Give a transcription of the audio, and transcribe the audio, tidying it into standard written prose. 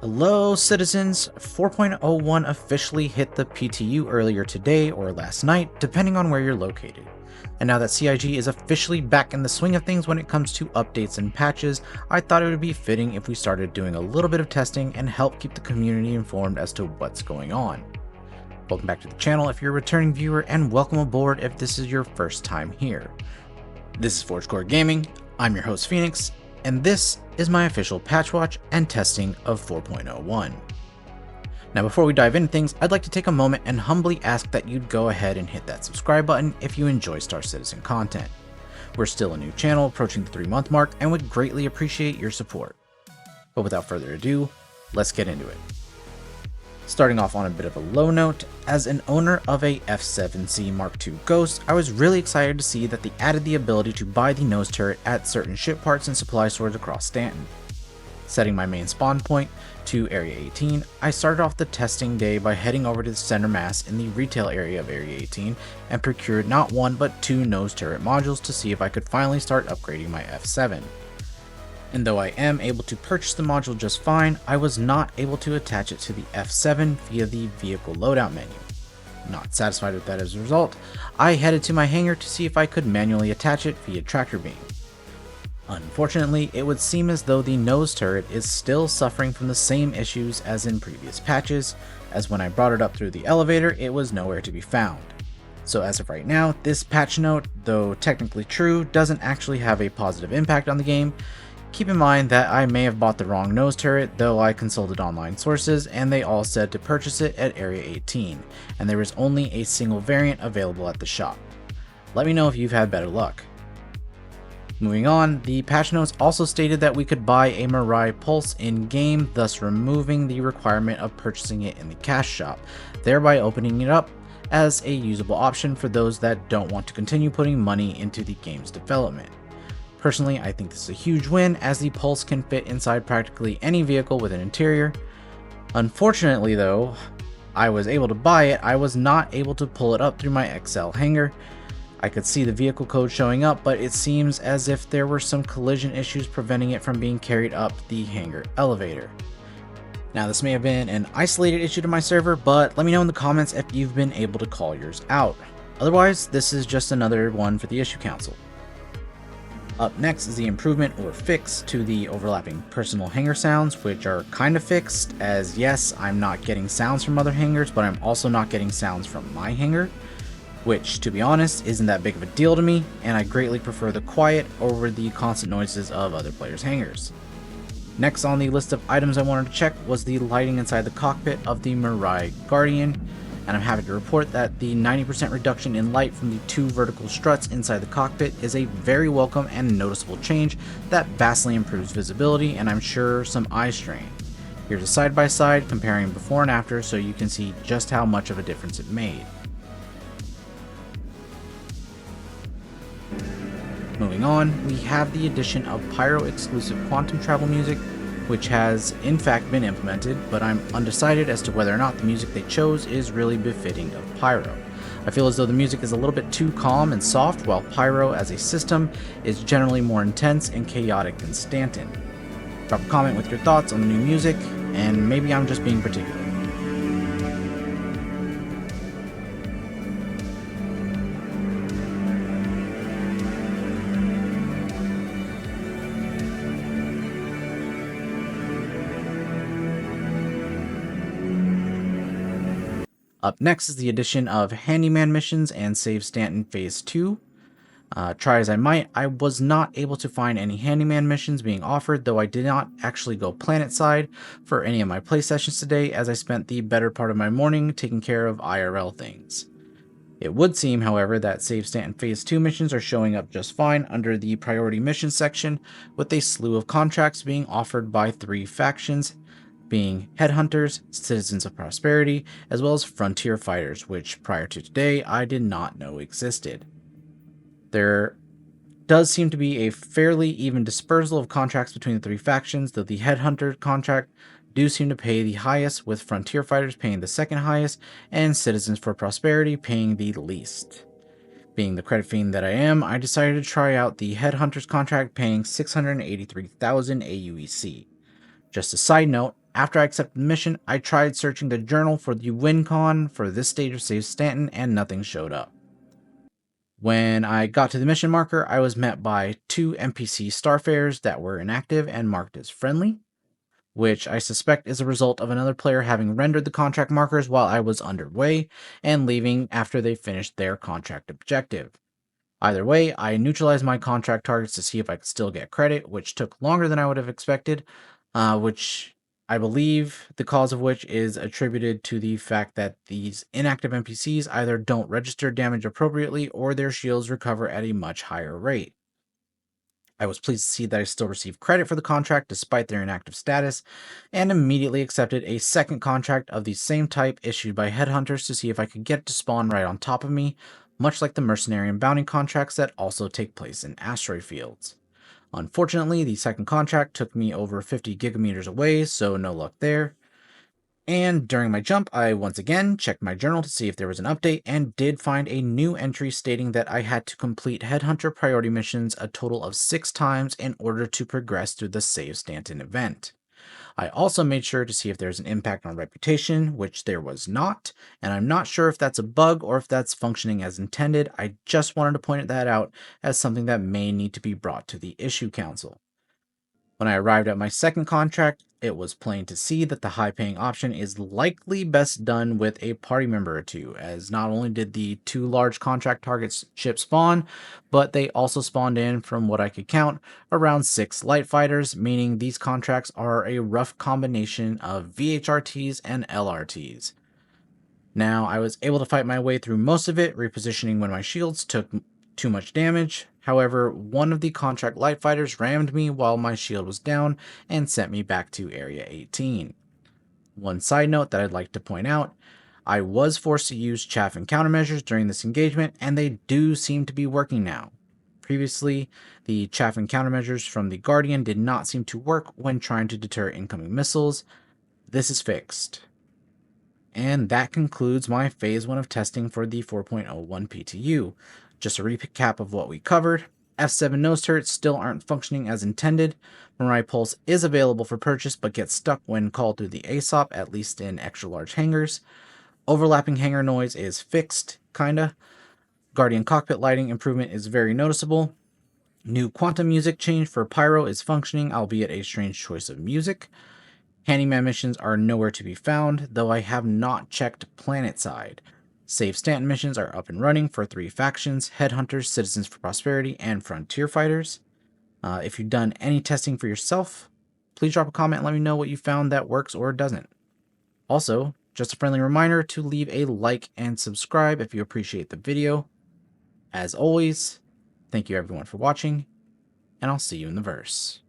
Hello citizens, 4.01 officially hit the PTU earlier today or last night, depending on where you're located. And now that CIG is officially back in the swing of things when it comes to updates and patches, I thought it would be fitting if we started doing a little bit of testing and help keep the community informed as to what's going on. Welcome back to the channel if you're a returning viewer, and welcome aboard if this is your first time here. This is Forgecore Gaming, I'm your host Phoenix, and this is my official patch watch and testing of 4.01. Now before we dive into things, I'd like to take a moment and humbly ask that you'd go ahead and hit that subscribe button if you enjoy Star Citizen content. We're still a new channel approaching the 3-month mark and would greatly appreciate your support. But without further ado, let's get into it. Starting off on a bit of a low note, as an owner of a F7C Mark II Ghost, I was really excited to see that they added the ability to buy the nose turret at certain ship parts and supply stores across Stanton. Setting my main spawn point to Area 18, I started off the testing day by heading over to the center mass in the retail area of Area 18 and procured not one but 2 nose turret modules to see if I could finally start upgrading my F7. And though I am able to purchase the module just fine, I was not able to attach it to the F7 via the vehicle loadout menu. Not satisfied with that as a result, I headed to my hangar to see if I could manually attach it via tractor beam. Unfortunately, it would seem as though the nose turret is still suffering from the same issues as in previous patches, as when I brought it up through the elevator, it was nowhere to be found. So as of right now, this patch note, though technically true, doesn't actually have a positive impact on the game. Keep in mind that I may have bought the wrong nose turret, though I consulted online sources and they all said to purchase it at Area 18, and there was only a single variant available at the shop. Let me know if you've had better luck. Moving on, the patch notes also stated that we could buy a Mirai Pulse in-game, thus removing the requirement of purchasing it in the cash shop, thereby opening it up as a usable option for those that don't want to continue putting money into the game's development. Personally, I think this is a huge win, as the Pulse can fit inside practically any vehicle with an interior. Unfortunately though, I was able to buy it, I was not able to pull it up through my XL hangar. I could see the vehicle code showing up, but it seems as if there were some collision issues preventing it from being carried up the hangar elevator. Now this may have been an isolated issue to my server, but let me know in the comments if you've been able to call yours out. Otherwise, this is just another one for the issue council. Up next is the improvement or fix to the overlapping personal hangar sounds, which are kind of fixed, as yes, I'm not getting sounds from other hangars, but I'm also not getting sounds from my hangar, which, to be honest, isn't that big of a deal to me, and I greatly prefer the quiet over the constant noises of other players' hangars. Next on the list of items I wanted to check was the lighting inside the cockpit of the Mirai Guardian, and I'm happy to report that the 90% reduction in light from the 2 vertical struts inside the cockpit is a very welcome and noticeable change that vastly improves visibility and I'm sure some eye strain. Here's a side-by-side comparing before and after so you can see just how much of a difference it made. Moving on, we have the addition of Pyro exclusive quantum travel music, which has in fact been implemented, but I'm undecided as to whether or not the music they chose is really befitting of Pyro. I feel as though the music is a little bit too calm and soft, while Pyro as a system is generally more intense and chaotic than Stanton. Drop a comment with your thoughts on the new music, and maybe I'm just being particular. Up next is the addition of Handyman missions and Save Stanton Phase 2. Try as I might, I was not able to find any Handyman missions being offered, though I did not actually go planet side for any of my play sessions today, as I spent the better part of my morning taking care of IRL things. It would seem, however, that Save Stanton Phase 2 missions are showing up just fine under the priority missions section, with a slew of contracts being offered by 3 factions, being Headhunters, Citizens of Prosperity, as well as Frontier Fighters, which prior to today I did not know existed. There does seem to be a fairly even dispersal of contracts between the 3 factions, though the Headhunter contract do seem to pay the highest, with Frontier Fighters paying the second highest, and Citizens for Prosperity paying the least. Being the credit fiend that I am, I decided to try out the Headhunters contract paying 683,000 AUEC. Just a side note, After I accepted the mission, I tried searching the journal for the win con for this stage of Save Stanton, and nothing showed up. When I got to the mission marker, I was met by 2 NPC starfares that were inactive and marked as friendly, which I suspect is a result of another player having rendered the contract markers while I was underway and leaving after they finished their contract objective. Either way, I neutralized my contract targets to see if I could still get credit, which took longer than I would have expected, which I believe the cause of which is attributed to the fact that these inactive NPCs either don't register damage appropriately or their shields recover at a much higher rate. I was pleased to see that I still received credit for the contract despite their inactive status, and immediately accepted a second contract of the same type issued by headhunters to see if I could get to spawn right on top of me, much like the mercenary and bounty contracts that also take place in asteroid fields. Unfortunately, the second contract took me over 50 gigameters away, so no luck there. And during my jump, I once again checked my journal to see if there was an update and did find a new entry stating that I had to complete Headhunter priority missions a total of 6 times in order to progress through the Save Stanton event. I also made sure to see if there's an impact on reputation, which there was not, and I'm not sure if that's a bug or if that's functioning as intended. I just wanted to point that out as something that may need to be brought to the issue council. When I arrived at my second contract, it was plain to see that the high-paying option is likely best done with a party member or two, as not only did the 2 large contract targets ship spawn, but they also spawned in, from what I could count, around 6 light fighters, meaning these contracts are a rough combination of VHRTs and LRTs. Now, I was able to fight my way through most of it, repositioning when my shields took too much damage. However, one of the contract light fighters rammed me while my shield was down and sent me back to Area 18. One side note that I'd like to point out, I was forced to use chaff and countermeasures during this engagement, and they do seem to be working now. Previously, the chaff and countermeasures from the Guardian did not seem to work when trying to deter incoming missiles. This is fixed. And that concludes my Phase 1 of testing for the 4.01 PTU. Just a recap of what we covered. F7 nose turrets still aren't functioning as intended. Mirai Pulse is available for purchase but gets stuck when called through the ASOP, at least in extra large hangars. Overlapping hangar noise is fixed, kinda. Guardian cockpit lighting improvement is very noticeable. New quantum music change for Pyro is functioning, albeit a strange choice of music. Handyman missions are nowhere to be found, though I have not checked planetside. Save Stanton missions are up and running for 3 factions: Headhunters, Citizens for Prosperity, and Frontier Fighters. If you've done any testing for yourself, please drop a comment and let me know what you found that works or doesn't. Also, just a friendly reminder to leave a like and subscribe if you appreciate the video. As always, thank you everyone for watching, and I'll see you in the verse.